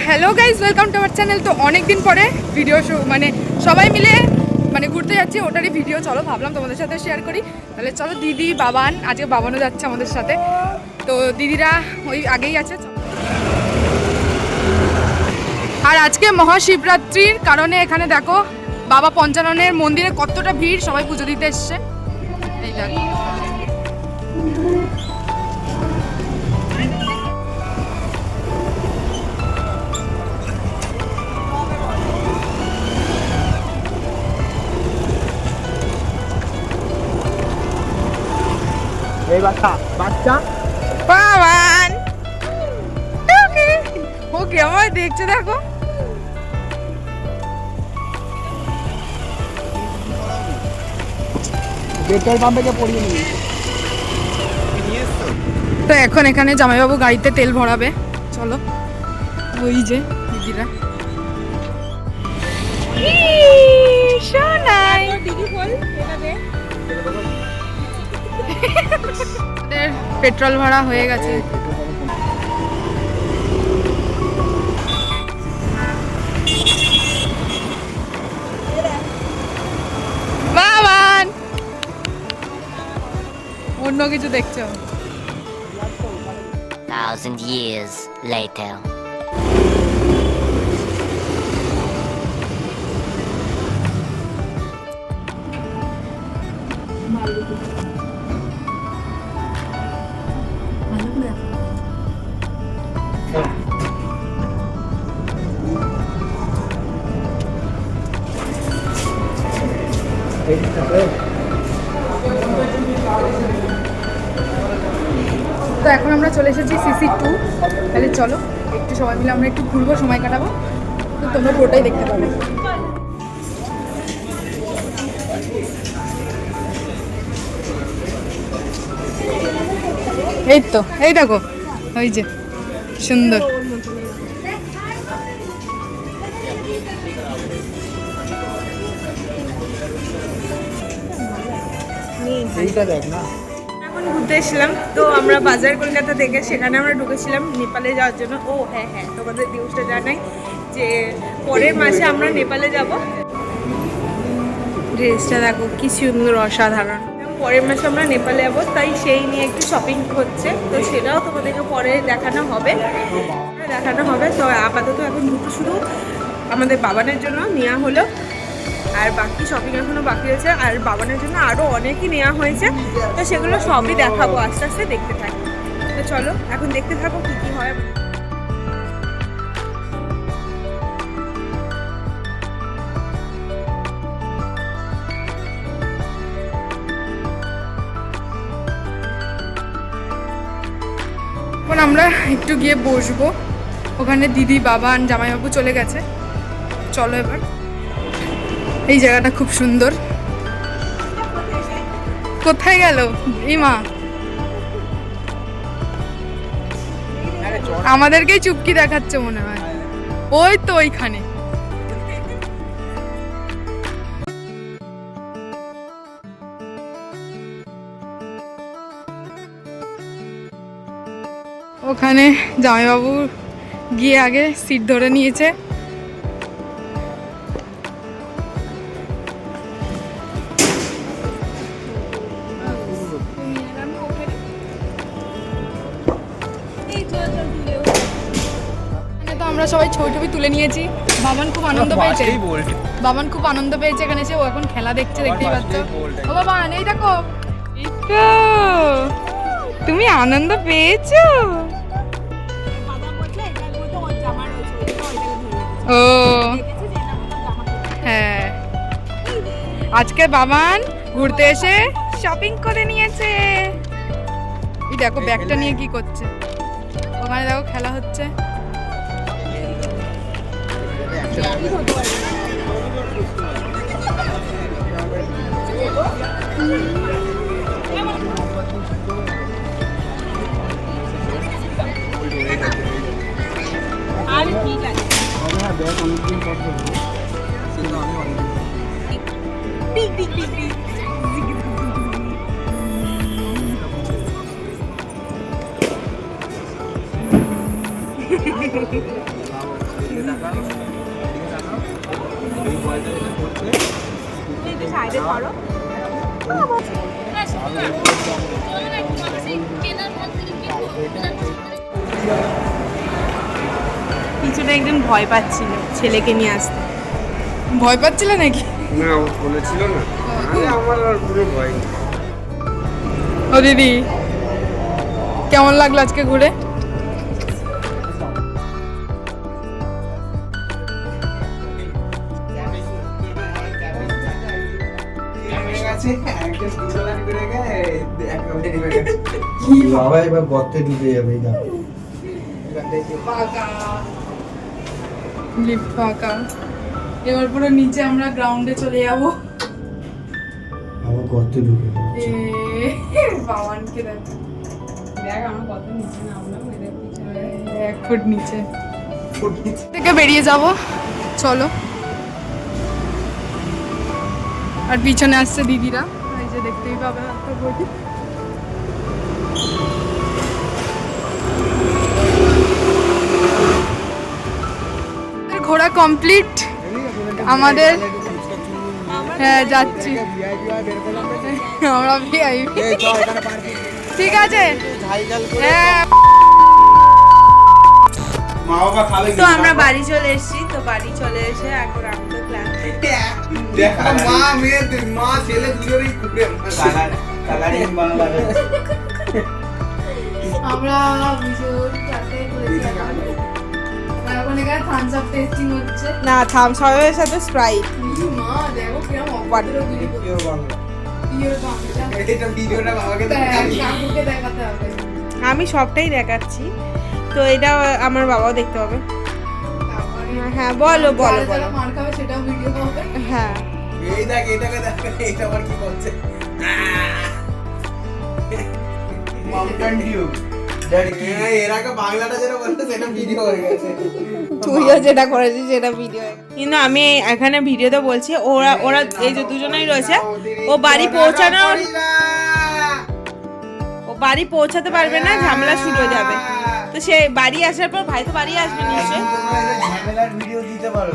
Hello guys, welcome to our channel. তো অনেক দিন পরে ভিডিও মানে সবাই মিলে ঘুরতে যাচ্ছি, ওটারই ভিডিও। চলো ভাবলাম তোমাদের সাথে শেয়ার করি। তাহলে চলো, দিদি বাবান, আজকে বাবানও যাচ্ছে আমাদের সাথে। তো দিদিরা ওই আগেই আছে। আর আজকে মহাশিবরাত্রির কারণে এখানে দেখো বাবা পঞ্চাননের মন্দিরে কতটা ভিড়, সবাই পুজো দিতে এসছে। এই দেখো, এই বাচ্চা বাবান ওকে ওকে আমায় দেখছে, দেখো। পেট্রোল পাম্পে গিয়ে পড়িয়ে নিবি। তো এখন এখানে জামাইবাবু গাড়িতে তেল ভরাবে। চলো, ওই যে দিদিরা। পেট্রোল ভরা হয়ে গেছে। বাবান অন্য কিছু দেখছো? 1,000 years later. তো এখন আমরা চলে এসেছি CC2। তাহলে চলো একটু সবাই মিলে আমরা একটু ঘুরবো, সময় কাটাবো। তো তোমরা পুরোটাই দেখতে পাবে। এই তো, এই দেখো, ওই যে সুন্দর। এইটা দেখ না। এখন ঘুরতে এসেছিলাম, তো আমরা বাজার কলকাতা থেকে সেখানে আমরা ঢুকেছিলাম নেপালে যাওয়ার জন্য। ও হ্যাঁ হ্যাঁ, তোমাদের নিউজটা জানাই যে পরের মাসে আমরা নেপালে যাব। ড্রেসটা দেখো কি সুন্দর, অসাধারণ। পরের মাসে আমরা নেপালে যাবো, তাই সেই নিয়ে একটু শপিং হচ্ছে। তো সেটাও তোমাদেরকে পরে দেখানো হবে। তো আপাতত এখন দুটো শুধু আমাদের বাবানের জন্য নেওয়া হলো, আর বাকি শপিং এখনো বাকি রয়েছে। আর বাবানের জন্য আরও অনেকই নেওয়া হয়েছে, তো সেগুলো সবই দেখাবো, আস্তে আস্তে দেখতে থাকি। তো চলো এখন দেখতে থাকো কী কী হয়। এখন আমরা একটু গিয়ে বসবো, ওখানে দিদি বাবান জামাইবাবু চলে গেছে। চলো এবার, এই জায়গাটা খুব সুন্দর। কোথায় গেল ইমা? আমাদেরকেই চুপকি দেখাচ্ছে মনে হয়। ওই তো ওইখানে। ওখানে জামাইবাবু গিয়ে আগে সিট ধরে নিয়েছে। তো আমরা সবাই ছবি তুলে নিয়েছি। বাবান খুব আনন্দ পেয়েছে। এখানে এসে ও এখন খেলা দেখছে, দেখতেই পাচ্ছ। ও বাবান, এই দেখো, এই তো তুমি আনন্দ পেয়েছো। ও হ্যাঁ, আজকে বাবান ঘুরতে এসে শপিং করে নিয়েছে। এই দেখো ব্যাগটা নিয়ে কি করছে। ওখানে দেখো খেলা হচ্ছে। আর ঠিক আছে, হ্যাঁ ব্যাগ অনেকদিন পর একটু সাইডে ধরো। কিছুটা একদিন ভয় পাচ্ছিল ছেলেকে নিয়ে আসতে। ভয় পাচ্ছিলে নাকি? না ও বলেছিল না আরে আমার আর পুরো ভয় নেই। ও দিদি কেমন লাগলো আজকে ঘুরে? বাবা এবার গর্তে ঢুকে যাবে না লিফট ফাঁকা। এবার পুরো নিচে আমরা গ্রাউন্ডে চলে যাবো। আমার গর্তে ঢুকে বাবানকে দেখ আমরা কত নিচে নামলাম, 1 ফুট নিচে থেকে বেরিয়ে যাব। চলো। আর পিছনে আসছে দিদিরা, এই যে দেখতেই পাবে একটা বডি। ঘোরা কমপ্লিট আমাদের। হ্যাঁ যাচ্ছি আমরা ভিআইপি। ঠিক আছে হ্যাঁ। তো আমরা বাড়ি চলে এসেছি। তো বাড়ি চলে এসে এখন আমি তো আমরা ভীষণ সাথে করেছিলাম। এখন এখানে থামস আপ টেস্টিং হচ্ছে। না থামস আপের সাথে স্প্রাইট। মা দেখো কিরকম অবাদর গুলি করছে। পিওর বাংলা। এটা ভিডিওটা বাবাকে কাকুকে দেখাতে হবে। আমি সবটাই দেখাচ্ছি, তো এটা আমার বাবাও দেখতে হবে। হ্যাঁ বলো বলো বলো। মার খাবে সেটাও ভিডিও হবে। হ্যাঁ এই দেখ এটাকে দেখ এটা আবার কি করছে মাউন্টেন ডিউ এর আগে বাংলাটা যেটা বলতে সেটা ভিডিও হয়ে গেছে। তুইও যেটা করেছিস সেটা ভিডিও। কিন্তু আমি এখানে ভিডিওতে বলছি ওরা ওরা এই যে দুজনেই রয়েছে, ও বাড়ি পৌঁছাতে পারবে না, ঝামেলা শুরু হয়ে যাবে। তো সে বাড়ি আসার পর ভাই তো বাড়ি আসবে নিশ্চয়ই। ঝামেলার ভিডিও দিতে পারো।